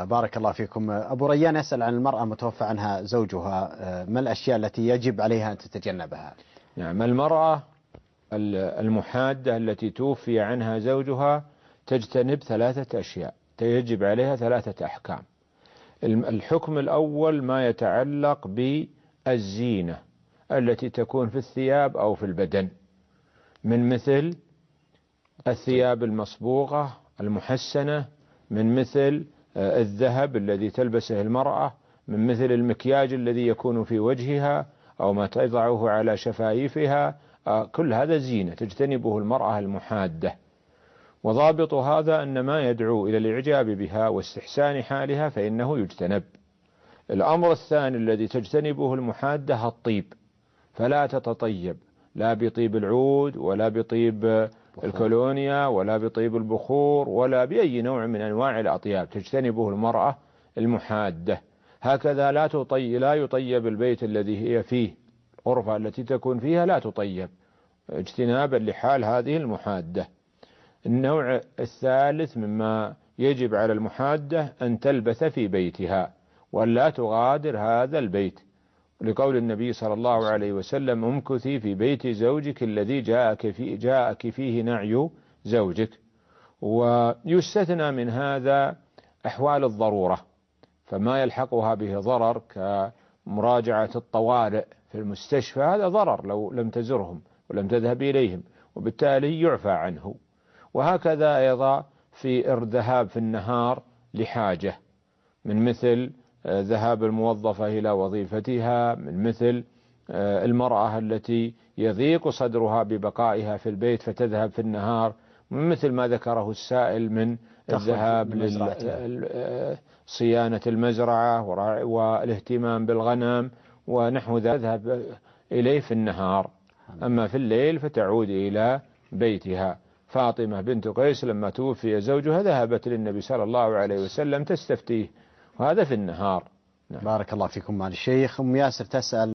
بارك الله فيكم. أبو ريان يسأل عن المرأة متوفى عنها زوجها، ما الأشياء التي يجب عليها أن تتجنبها؟ نعم، المرأة المحادة التي توفي عنها زوجها تجتنب 3 أشياء، يجب عليها 3 أحكام. الحكم الأول ما يتعلق بالزينة التي تكون في الثياب أو في البدن، من مثل الثياب المصبوغة المحسنة، من مثل الذهب الذي تلبسه المرأة، من مثل المكياج الذي يكون في وجهها أو ما تضعه على شفايفها، كل هذا زينة تجتنبه المرأة المحادة. وضابط هذا أن ما يدعو إلى الإعجاب بها واستحسان حالها فإنه يجتنب. الأمر الثاني الذي تجتنبه المحادة الطيب، فلا تتطيب لا بطيب العود ولا بطيب الكولونيا ولا بطيب البخور ولا بأي نوع من أنواع الأطياب تجتنبه المرأة المحادة. هكذا لا يطيب البيت الذي هي فيه، الغرفة التي تكون فيها لا تطيب اجتنابا لحال هذه المحادة. النوع الثالث مما يجب على المحادة أن تلبث في بيتها وأن لا تغادر هذا البيت، لقول النبي صلى الله عليه وسلم: امكثي في بيت زوجك الذي جاءك فيه نعي زوجك. ويستثنى من هذا أحوال الضرورة، فما يلحقها به ضرر كمراجعة الطوارئ في المستشفى، هذا ضرر لو لم تزرهم ولم تذهب إليهم، وبالتالي يعفى عنه. وهكذا أيضا في الذهاب في النهار لحاجة، من مثل ذهاب الموظفة إلى وظيفتها، من مثل المرأة التي يضيق صدرها ببقائها في البيت فتذهب في النهار، من مثل ما ذكره السائل من الذهاب لصيانة المزرعة والاهتمام بالغنم ونحو ذلك، تذهب إليه في النهار. أما في الليل فتعود إلى بيتها. فاطمة بنت قيس لما توفي زوجها ذهبت للنبي صلى الله عليه وسلم تستفتيه، وهذا في النهار. بارك الله فيكم معالي الشيخ. أم ياسر تسأل